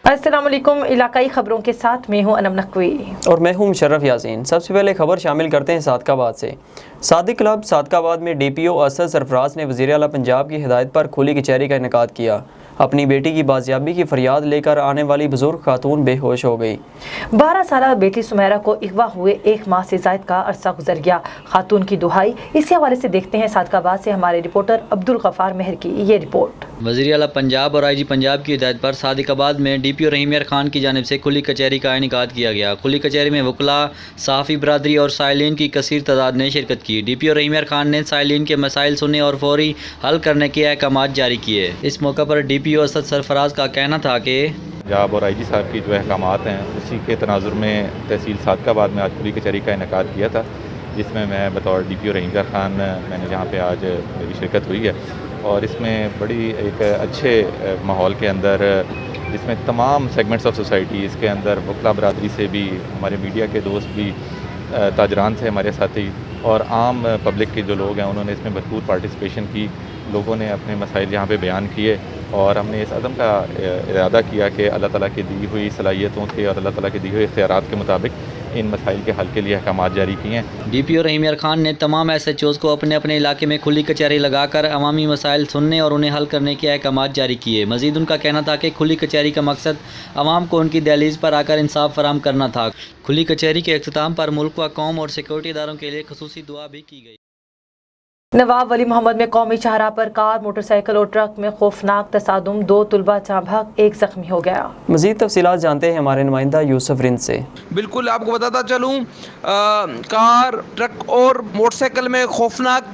अस्सलाम वालेकुम। इलाकाई खबरों के साथ मैं हूं अनम नकवी और मैं हूं मुशर्रफ यासीन। सबसे पहले खबर शामिल करते हैं सादकाबाद से। सादिक क्लब सादकाबाद में DPO असद सरफराज ने वज़ीर आला पंजाब की हिदायत पर खुली कचहरी का इनेकाद किया। अपनी बेटी की बाजियाबी की फरियाद लेकर आने वाली बुजुर्ग खातून बेहोश हो गई। 12 साल बेटी सुमेरा को अगवा हुए 1 माह से ज़ायद का अरसा गुजर गया। खातून की दुहाई। इसी हवाले से देखते हैं सादकाबाद से हमारे रिपोर्टर अब्दुल गफ्फार मेहर की ये रिपोर्ट। वज़ीर आला पंजाब और IG पंजाब की हिदायत पर सादिकाबाद में DPO रहीम यार खान की जानिब से खुली कचहरी का इनेकाद किया गया। खुली कचहरी में वकला, सहाफ़ी बरादरी और साइलिन की कसीर तादाद ने शिरकत की। DPO रहीम यार खान ने साइलिन के मसाइल सुने और फौरी हल करने के अहकामात जारी किए। इस मौका पर DPO असद सरफराज का कहना था कि पंजाब और IG साहब की जो अहकामात हैं उसी के तनाजुर में तहसील सादकाबाद में आज खुली कचहरी का इनेकाद किया था, जिसमें मैं बतौर DPO रहीम यार खान मैंने जहाँ पे आज मेरी शिरकत हुई है। और इसमें बड़ी एक अच्छे माहौल के अंदर, जिसमें तमाम सेगमेंट्स ऑफ सोसाइटी, इसके अंदर वकला बरादरी से भी, हमारे मीडिया के दोस्त भी, ताजरान से हमारे साथी और आम पब्लिक के जो लोग हैं उन्होंने इसमें भरपूर पार्टिसिपेशन की। लोगों ने अपने मसाइल यहाँ पे बयान किए और हमने इस अज़म का इरादा किया कि अल्लाह ताला की दी हुई सलाहियतों के और अल्लाह ताला की दी हुई इख्तियारात के मुताबिक इन मसाइल के हल के लिए अहकामात जारी किए हैं। DPO रहीम यार खान ने तमाम SHOs को अपने अपने इलाके में खुली कचहरी लगाकर अवामी मसाइल सुनने और उन्हें हल करने के अहकामात जारी किए। मजीद उनका कहना था कि खुली कचहरी का मकसद अवाम को उनकी दहलीज पर आकर इंसाफ फराहम करना था। खुली कचहरी के अख्ताम पर मुल्क व कौम और सिक्योरिटी इदारों के लिए खुसूसी दुआ भी की गई। नवाब वली मोहम्मद में कौमी शाहराह पर कार, मोटरसाइकिल और ट्रक में खौफनाक तसादुम, 2 तुलबा चाभक, 1 जख्मी हो गया। मजीद तफसीलात जानते हैं हमारे नुमाइंदा यूसुफ रिंद से। बिल्कुल, आपको बताता चलूँ, कार, ट्रक और मोटरसाइकिल में खौफनाक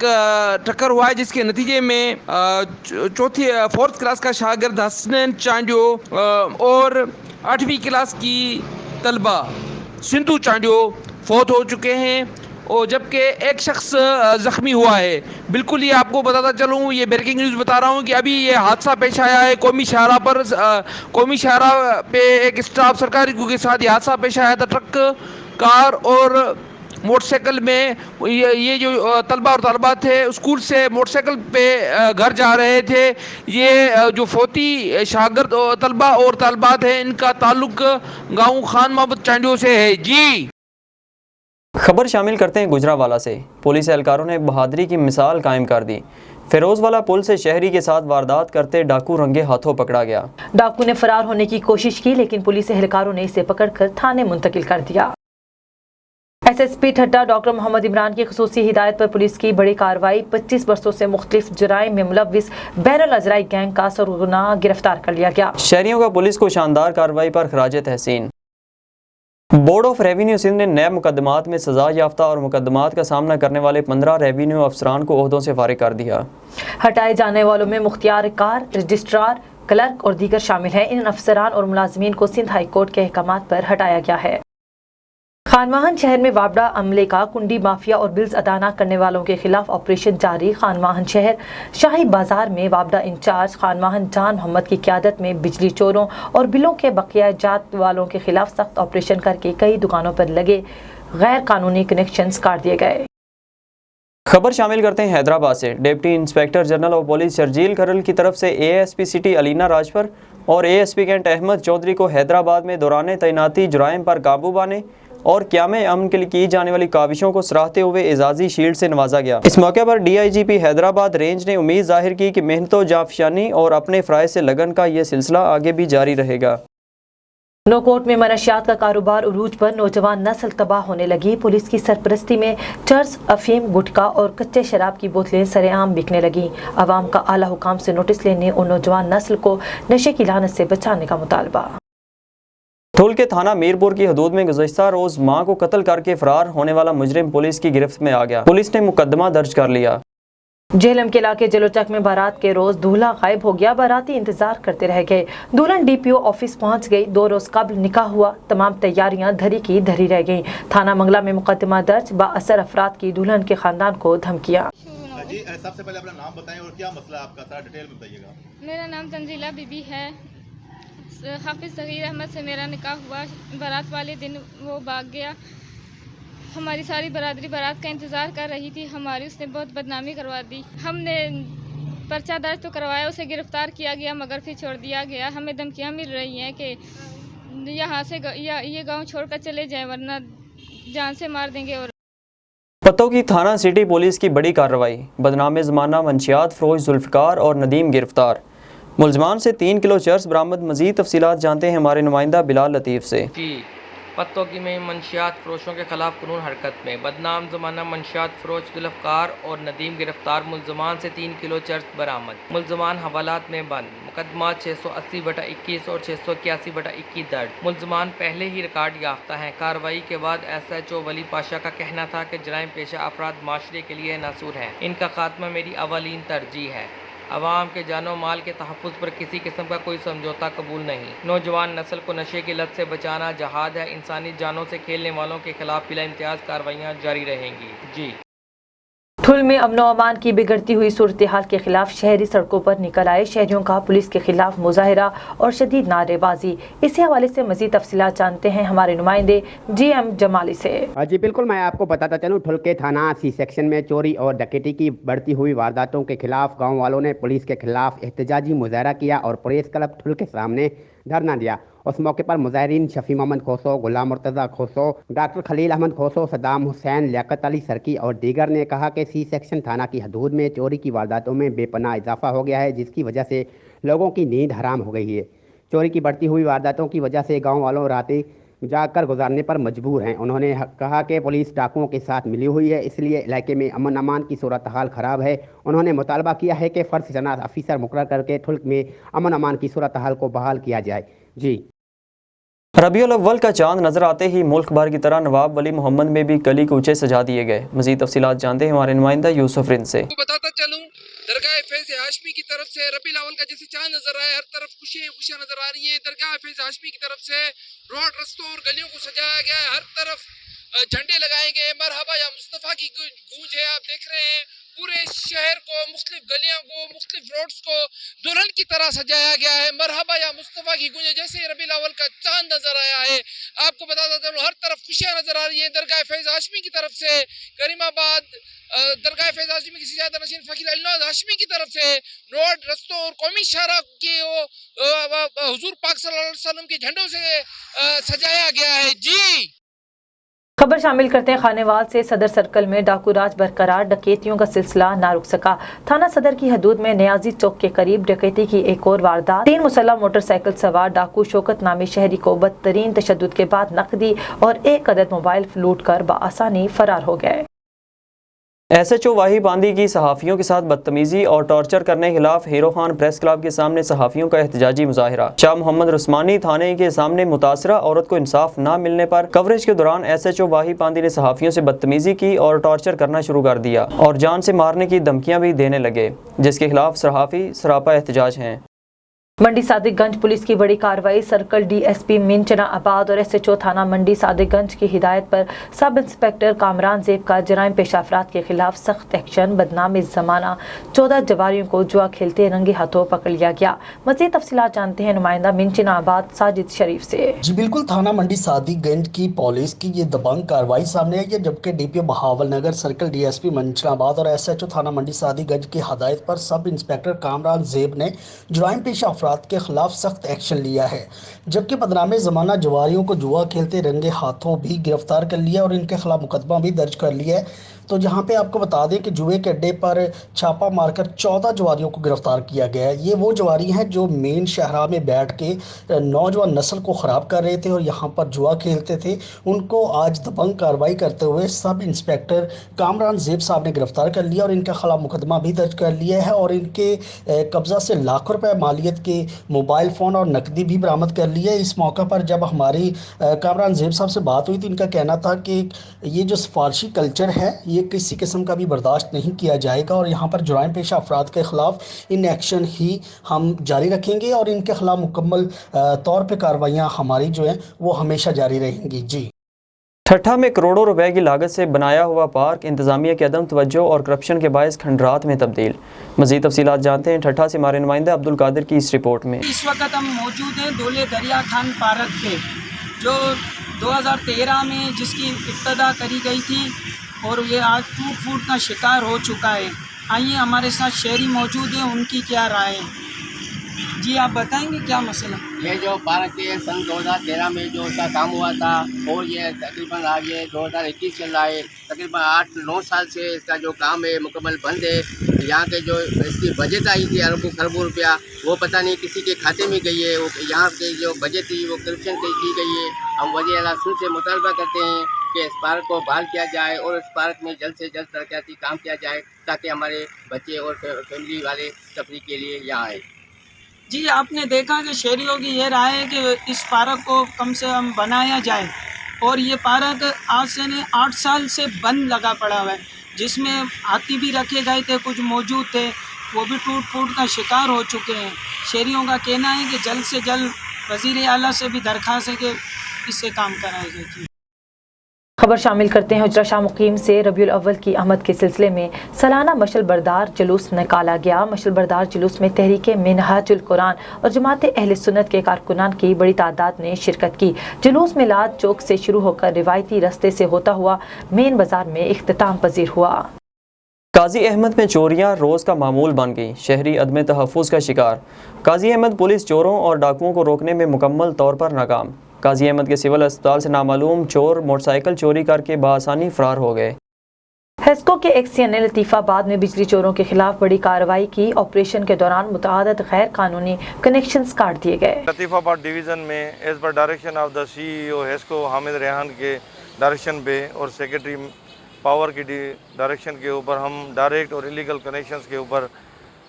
टक्कर हुआ है, जिसके नतीजे में 4th क्लास का शागिर्द हसनैन चांडियो और 8वीं क्लास की तलबा सिंधु चांडियो फौत हो चुके हैं और जबकि एक शख्स ज़ख्मी हुआ है। बिल्कुल, ये आपको बताता चलूँ, ये ब्रेकिंग न्यूज़ बता रहा हूँ कि अभी ये हादसा पेश आया है कौमी शाहराह पे एक स्टाफ सरकारी के साथ ये हादसा पेश आया था। ट्रक, कार और मोटरसाइकिल में ये जो तलबा और तलबा थे स्कूल से मोटरसाइकिल पे घर जा रहे थे। ये जो फौती शागिर्द तलबा और तलबात हैं, इनका ताल्लुक गाँव खान मोहम्मद चांडियो से है। जी, खबर शामिल करते हैं गुजरावाला से। पुलिस एहलकारों ने बहादुरी की मिसाल कायम कर दी। फिरोजवाला पुल से शहरी के साथ वारदात करते डाकू रंगे हाथों पकड़ा गया। डाकू ने फरार होने की कोशिश की, लेकिन पुलिस एहलकारों ने इसे पकड़कर थाने मुंतकिल कर दिया। SSP ठट्टा डॉक्टर मोहम्मद इमरान की खुसूसी हिदायत पर पुलिस की बड़ी कार्रवाई। 25 बरसों से मुख्तलिफ जुराइम में मुलव्विस बैनुल अज़राई गैंग का सरगना गिरफ्तार कर लिया गया। शहरियों का पुलिस को शानदार कार्रवाई पर खराज तहसीन। बोर्ड ऑफ रेवेन्यू सिंध ने नए मुकदमात में सजा याफ्ता और मुकदमात का सामना करने वाले 15 रेवेन्यू अफसरान को ओहदों से फारिग कर दिया। हटाए जाने वालों में मुख्तियार कार, रजिस्ट्रार, क्लर्क और दीगर शामिल हैं। इन अफसरान और मुलाजमीन को सिंध हाई कोर्ट के अहकामात पर हटाया गया है। खानवाहन शहर में वापडा अमले का कुंडी माफिया और बिल्स अदा न करने वालों के खिलाफ ऑपरेशन जारी। खानवाहन शहर शाही बाजार में वापडा इंचार्ज खानवाहन जान मोहम्मद की क़यादत में बिजली चोरों और बिलों के बकिया जात वालों के खिलाफ सख्त ऑपरेशन करके कई दुकानों पर लगे गैर कानूनी कनेक्शंस काट दिए गए। खबर शामिल करते हैं हैदराबाद से। Deputy inspector general of police Sharjeel Kharal की तरफ से ASP सिटी अलीना राजपर और ASP कैंट अहमद चौधरी को हैदराबाद में दौरान तैनाती जुराइम पर काबू पाने और क़याम अमन के लिए की जाने वाली काविशों को सराहते हुए एजाज़ी शील्ड से नवाजा गया। इस मौके पर DIGP हैदराबाद रेंज ने उम्मीद जाहिर की कि मेहनत जाफशानी और अपने फ़राइज़ से लगन का ये सिलसिला आगे भी जारी रहेगा। नौकोट में मनशियात का कारोबार उरूज पर, नौजवान नस्ल तबाह होने लगी। पुलिस की सरपरस्ती में चर्स, अफीम, गुटखा और कच्चे शराब की बोतलें सरेआम बिकने लगी। आवाम का आला हुकाम से नोटिस लेने और नौजवान नस्ल को नशे की लानत से बचाने का मुतालबा। ठुल के थाना मीरपुर की हदूद में गुज़श्ता रोज़ मां को कत्ल करके फरार होने वाला मुजरिम पुलिस की गिरफ्त में आ गया। पुलिस ने मुकदमा दर्ज कर लिया। झेलम के इलाके जलोचक में बारात के रोज दूल्हा गायब हो गया। बाराती इंतजार करते रह गए। दुल्हन DPO ऑफिस पहुंच गई। 2 रोज कबल निकाह हुआ। तमाम तैयारियां धरी की धरी रह गईं। थाना मंगला में मुकदमा दर्ज। बाअसर अफराद की दुल्हन के खानदान को धमकियां। जी, सबसे पहले अपना नाम बताएं और क्या मसला है आपका, सारा डिटेल में बताइएगा। मेरा नाम तंजीला बीबी है। हाफिज सगीर अहमद से मेरा निकाह हुआ। बारात वाले दिन वो भाग गया। हमारी सारी बरादरी बारात का इंतज़ार कर रही थी। हमारी उसने बहुत बदनामी करवा दी। हमने पर्चा दर्ज तो करवाया, उसे गिरफ्तार किया गया मगर फिर छोड़ दिया गया। हमें धमकियां मिल रही हैं कि यहाँ से ये गांव छोड़कर चले जाएं वरना जान से मार देंगे। और पत्तों की थाना सिटी पुलिस की बड़ी कार्रवाई, बदनाम ज़माना मंशियात फरोश जुल्फ़िकार और नदीम गिरफ्तार। मुलजमान से 3 किलो चर्स बरामद। मज़ीद तफसीलात जानते हैं हमारे नुमाइंदा बिलाल लतीफ़ से। पत्तों की में मंशियात फरोशों के खिलाफ कानून हरकत में, बदनाम ज़माना मंशियात फरोश जुल्फ़िकार और नदीम गिरफ्तार। मुलजमान से 3 किलो चर्स बरामद। मुलजमान हवालात में बंद। मुकदमा 680/21 और 681/21 दर्ज। मुलजमान पहले ही रिकॉर्ड याफ्ता हैं। कार्रवाई के बाद SHO वली पाशा का कहना था कि जराइम पेशा अफराद माशरे के लिए नासूर हैं, इनका खात्मा मेरी अवलीन तरजीह है। अवाम के जानो माल के तहफ़्फ़ुज़ पर किसी किस्म का कोई समझौता कबूल नहीं। नौजवान नस्ल को नशे की लत से बचाना जहाद है। इंसानी जानों से खेलने वालों के खिलाफ बिला इम्तियाज़ कार्रवाइयाँ जारी रहेंगी। जी। ठुल में अमन व अमान की बिगड़ती हुई सूरत हाल के खिलाफ शहरी सड़कों पर निकल आए। शहरियों का पुलिस के खिलाफ मुजाहरा और शदीद नारेबाजी। इसी हवाले से मज़ीद तफसीलात जानते हैं हमारे नुमाइंदे GM जमाली से। जी बिल्कुल, मैं आपको बताता चलूँ, ठुल के थाना C सेक्शन में चोरी और डकैती की बढ़ती हुई वारदातों के खिलाफ गाँव वालों ने पुलिस के खिलाफ एहतजाजी मुजाहरा किया और प्रेस क्लब ठुल के सामने धरना दिया। उस मौके पर मुजाहरीन शफी मोहम्मद खोसो, गुलाम मुर्तज़ा खोसो, डॉक्टर खलील अहमद खोसो, सदाम हुसैन, लियाकत अली सरकी और दीगर ने कहा कि C सेक्शन थाना की हदूद में चोरी की वारदातों में बेपनाह इजाफा हो गया है, जिसकी वजह से लोगों की नींद हराम हो गई है। चोरी की बढ़ती हुई वारदातों की वजह से गाँव वालों रातें जाकर गुजारने पर मजबूर हैं। उन्होंने कहा कि पुलिस डाकुओं के साथ मिली हुई है, इसलिए इलाके में अमन अमान की सूरत हाल ख़राब है। उन्होंने मुतालबा किया है कि फ़र्ज शनास अफसर मुकर्रर करके ठुल में अमन अमान की सूरत हाल को बहाल किया जाए। जी। रबीउल अव्वल का चांद नजर आते ही मुल्क भर की तरह नवाब वली मोहम्मद में भी गली कूचे सजा दिए गए। मज़ीद तफसीलात जानते हैं हमारे नुमाइंदा यूसुफ रिंद से। बताता चलूं, दरगाह फैज़ हाशमी की तरफ से रबीउल अव्वल का जैसे चांद नजर आया, हर तरफ खुशियां नजर आ रही है। दरगाह फैज़ हाशमी की तरफ से रोड, रस्तों और गलियों को सजाया गया है, हर तरफ झंडे लगाए गए। मरहबा या मुस्तफ़ा की गूंज है। आप देख रहे हैं पूरे शहर को, मुख्तलिफ गलियों को, मुख्तलिफ रोड्स को दुल्हन की तरह सजाया गया है। मरहबा या मुस्तफ़ा की गूंज जैसे रबीउल अव्वल का चांद नजर आया है। आपको बताता चलूं, हर तरफ खुशियां नजर आ रही है। दरगाह फैज़ हाशमी की तरफ से करीमाबाद, दरगाह फैज़ हाशमी की सजादा नशीन फ़कीर अली हाशमी की तरफ से रोड, रस्तों और कौमी शाहरा के हुजूर पाक सल्लल्लाहु अलैहि वसल्लम के झंडों से सजाया गया है। जी। खबर शामिल करते हैं खानेवाल से। सदर सर्कल में डाकू राज बरकरार, डकैतियों का सिलसिला ना रुक सका। थाना सदर की हदूद में नियाजी चौक के करीब डकैती की एक और वारदात। 3 मुसल्लह मोटरसाइकिल सवार डाकू शौकत नामी शहरी को बदतरीन तशद्दुद के बाद नकदी और 1 अदद मोबाइल लूट कर बआसानी फरार हो गए। SHO वाहिब आंधी की सहाफ़ियों के साथ बदतमीजी और टॉर्चर करने के खिलाफ हीरो खान प्रेस क्लब के सामने सहाफ़ियों का एहतजाजी मुजाहिरा। शाह मोहम्मद रुस्मानी थाने के सामने मुतासरा औरत को इंसाफ न मिलने पर कवरेज के दौरान SHO वाहिब आंधी ने सहाफ़ियों से बदतमीजी की और टॉर्चर करना शुरू कर दिया और जान से मारने की धमकियाँ भी देने लगे, जिसके खिलाफ सहाफ़ी सरापा एहतजाज हैं। मंडी सादिकगंज पुलिस की बड़ी कार्रवाई। सर्कल DSP मिंचना आबाद और SHO थाना मंडी सादिकगंज की हिदायत पर सब इंस्पेक्टर कामरान ज़ेब का जराइम पेशा अफराद के खिलाफ सख्त एक्शन। बदनाम ज़माना 14 जवारियों को जुआ खेलते रंगे हाथों पकड़ लिया गया। मज़ीद तफसीलात जानते हैं नुमाइंदा मिंचना आबाद साजिद शरीफ से। जी बिल्कुल, थाना मंडी सादिकगंज की पुलिस की ये दबंग कार्रवाई सामने आई है, जबकि DPO बहावल नगर, सर्कल DSP मिंचना आबाद और SHO थाना मंडी सादिकगंज की हिदायत पर सब इंस्पेक्टर कामरान ज़ेब ने जराइम पेशा अफराद के खिलाफ सख्त एक्शन लिया है, जबकि बदनाम ज़माना जवारियों को जुआ खेलते रंगे हाथों भी गिरफ्तार कर लिया और इनके खिलाफ मुकदमा भी दर्ज कर लिया है। तो जहां पे आपको बता दें कि जुए के अड्डे पर छापा मारकर 14 जवारियों को गिरफ्तार किया गया है। ये वो जवारी हैं जो मेन शहरा में बैठ के नौजवान नस्ल को ख़राब कर रहे थे और यहाँ पर जुआ खेलते थे। उनको आज दबंग कार्रवाई करते हुए सब इंस्पेक्टर कामरान ज़ेब साहब ने गिरफ्तार कर लिया और इनके खिलाफ मुकदमा भी दर्ज कर लिया है और इनके कब्ज़ा से लाखों रुपए मालियत के मोबाइल फ़ोन और नकदी भी बरामद कर ली है। इस मौका पर जब हमारी कामरान ज़ेब साहब से बात हुई तो इनका कहना था कि ये जो सिफारशी कल्चर है ये किसी किस्म का भी बर्दाश्त नहीं किया जाएगा और यहाँ पर जुराइम पेशा अफराद के ख़िलाफ़ इन एक्शन ही हम जारी रखेंगे और इनके ख़िलाफ़ मुकम्मल तौर पर कार्रवाइयाँ हमारी जो हैं वो हमेशा जारी रहेंगी। जी। ठट्ठा में करोड़ों रुपए की लागत से बनाया हुआ पार्क इंतजामिया की अदम तवज्जो और करप्शन के बायस खंडरात में तब्दील। मज़ीद तफसीलात जानते हैं ठट्ठा से हमारे नुमाइंदा अब्दुल कादिर की इस रिपोर्ट में। इस वक्त हम मौजूद हैं दौले दरिया खान पार्क पे, जो 2013 में जिसकी इब्तिदा करी गई थी और ये आज टूट फूट का शिकार हो चुका है। आइए हमारे साथ शहरी मौजूद हैं, उनकी क्या राय है। जी आप बताएंगे क्या मसला? ये जो पार्क के सन 2013 में जो उसका काम हुआ था और ये तकरीबन आज ये 2021 चल रहा है, तकरीबन 8-9 साल से इसका जो काम है मुकम्मल बंद है। यहाँ के जो इसकी बजट आई थी अरबों खरबों रुपया, वो पता नहीं किसी के खाते में गई है। वो यहाँ के जो बजट थी वो करप्शन की गई है। हम वज़ीर आला सिंध से मुतालबा करते हैं कि इस पार्क को बहाल किया जाए और इस पार्क में जल्द से जल्द तरक्याती काम किया जाए ताकि हमारे बच्चे और फैमिली वाले तफरीह के लिए यहाँ आए। जी आपने देखा कि शहरियों की ये राय है कि इस पार्क को कम से कम बनाया जाए, और ये पार्क आज से नहीं 8 साल से बंद लगा पड़ा हुआ है, जिसमें हाथी भी रखे गए थे, कुछ मौजूद थे, वो भी टूट फूट का शिकार हो चुके हैं। शहरियों का कहना है कि जल्द से जल्द वज़ीर आला से भी दरख्वास्त है कि इससे काम कराया जाए। खबर शामिल करते हैं। हुजरा शाह मुकीम से रबीउल अव्वल की आमद के सिलसिले में सालाना मशल बरदार जुलूस निकाला गया। मशल बरदार जुलूस में तहरीके मिनहाजुल कुरान और जमात अहले सुन्नत के कारकुनान की बड़ी तादाद ने शिरकत की। जुलूस मिलाद चौक से शुरू होकर रिवायती रास्ते से होता हुआ मेन बाजार में इख्तिताम पजीर हुआ। काजी अहमद में चोरियां रोज़ का मामूल बन गई, शहरी अदम तहफ़्फ़ुज़ का शिकार। काजी अहमद पुलिस चोरों और डाकुओं को रोकने में मुकम्मल तौर पर नाकाम। काजी अहमद के सिविल अस्पताल से नामालूम चोर मोटरसाइकिल चोरी करके बआसानी फरार हो गए। हेस्को के एक्सियन ने लतीफ़ाबाद में बिजली चोरों के खिलाफ बड़ी कार्रवाई की। ऑपरेशन के दौरान मुतअद्दिद गैर कानूनी कनेक्शंस काट दिए गए। लतीफ़ाबाद डिवीज़न में as per direction of the CEO HESCO Hamid Rehan के डायरेक्शन पे और सेक्रेटरी पावर की डायरेक्शन के ऊपर हम डायरेक्ट और इलीगल कनेक्शंस के ऊपर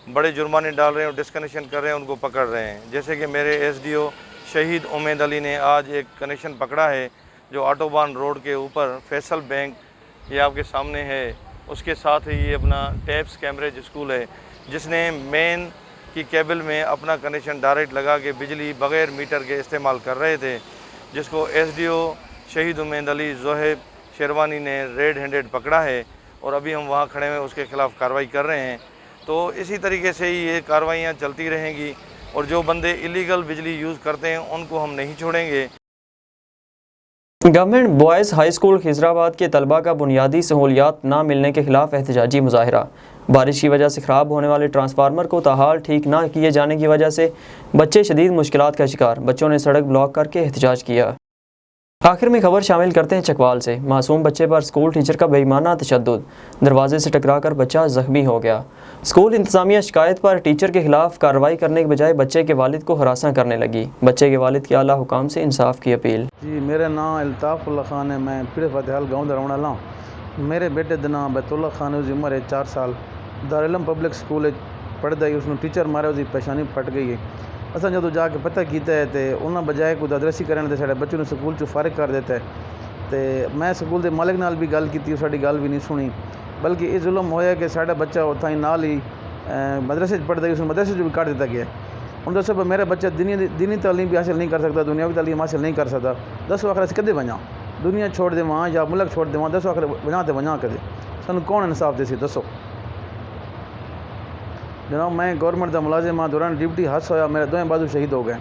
बड़े जुर्माने डाल रहे हैं और डिस्कनेक्शन कर रहे हैं, उनको पकड़ रहे हैं। जैसे कि मेरे SDO शहीद उम्मेद अली ने आज एक कनेक्शन पकड़ा है जो ऑटोबान रोड के ऊपर फैसल बैंक, ये आपके सामने है, उसके साथ ही ये अपना टैप्स कैम्ब्रिज स्कूल है, जिसने मेन की केबल में अपना कनेक्शन डायरेक्ट लगा के बिजली बग़ैर मीटर के इस्तेमाल कर रहे थे, जिसको SDO शहीद उम्मेद अली ज़ोहेब शेरवानी ने रेड हैंडेड पकड़ा है और अभी हम वहाँ खड़े हुए उसके ख़िलाफ़ कार्रवाई कर रहे हैं। तो इसी तरीके से ही ये कार्रवाइयाँ चलती रहेंगी और जो बंदे इलीगल बिजली यूज़ करते हैं उनको हम नहीं छोड़ेंगे। Government boys high school Khizrabad के तलबा का बुनियादी सहूलियात ना मिलने के खिलाफ एहतजाजी मुजाहरा। बारिश की वजह से ख़राब होने वाले ट्रांसफार्मर को ताहाल ठीक ना किए जाने की वजह से बच्चे शदीद मुश्किलात का शिकार। बच्चों ने सड़क ब्लॉक करके एहतजाज किया। आखिर में खबर शामिल करते हैं चकवाल से। मासूम बच्चे पर स्कूल टीचर का बेईमाना तशद्दुद, दरवाजे से टकराकर बच्चा ज़ख्मी हो गया। स्कूल इंतज़ामिया शिकायत पर टीचर के खिलाफ कार्रवाई करने के बजाय बच्चे के वालिद को हरासा करने लगी। बच्चे के वालिद की आला हुकाम से इंसाफ की अपील। जी मेरा नाम अल्ताफ़ुल्लाह खान है, मैं पीर फतेहाल गाँव दरवना लाऊँ। मेरे बेटे का नाम बैतुल्लाह खान, उसकी उम्र है 4 साल, दारुल पब्लिक स्कूल पढ़ता है। उसमें टीचर मारे, उसकी पेशानी फट गई है। असा जो जाके पता किया है तो उन्होंने बजाय कोई ददरसी करने से साढ़े बच्चों ने स्कूल चो फारिग कर देता है। तो मैं स्कूल के मालिक नाल भी गल की, साड़ी गल भी नहीं सुनी, बल्कि ये जुल्म होया कि साढ़ा बच्चा उतना नाल ही मदरसे पढ़ता है, उसमें मदरसे भी काट दिता गया। उन दसो मेरा बच्चा दीनी तालीम भी हासिल नहीं कर सकता, दुनियावी तालीम हासिल नहीं कर सकता। दसो आखिर अस कदे वजा दुनिया छोड़ देवां या मुल्क छोड़ देवां? दसो आखिर वजा तो वजा कदे? सानू कौन इंसाफ देसी? दसो जनाब, मैं गवर्नमेंट का मुलाजिम हाँ, दौरान ड्यूटी हादसा होया, मेरे दोवें बाजू शहीद हो गए।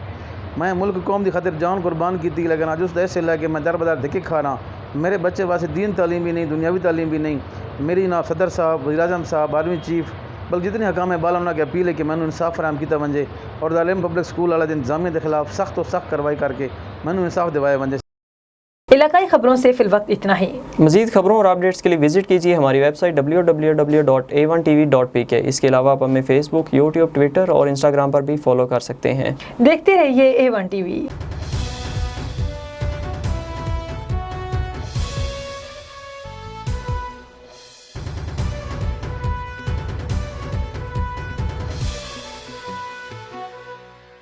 मैं मुल्क कौम की खातिर जान कुर्बान की थी, लेकिन अज उस ऐसे लगे मैं दर बदर धक्के खा रहा। मेरे बच्चे वास्ते दीन तालीम भी नहीं, दुनियावी तालीम भी नहीं। मेरी ना सदर साहब, वज़ीर आज़म साहब, आर्मी चीफ, बल्कि जितने हकाम बाला उन्होंने अपील है कि मैंने इंसाफ फराम किया वजे और दालिम पब्लिक स्कूल वाले इंतजामिया के खिलाफ सख्त तो सख्त कार्रवाई करके मैंने इंसाफ दिवाया वजे। इलाकाई खबरों से फिलवक्त इतना ही। मज़ीद खबरों और अपडेट्स के लिए विजिट कीजिए हमारी वेबसाइट www.a1tv.pk। इसके अलावा आप हमें फेसबुक, यूट्यूब, ट्विटर और इंस्टाग्राम पर भी फॉलो कर सकते हैं। देखते रहिए A1 TV।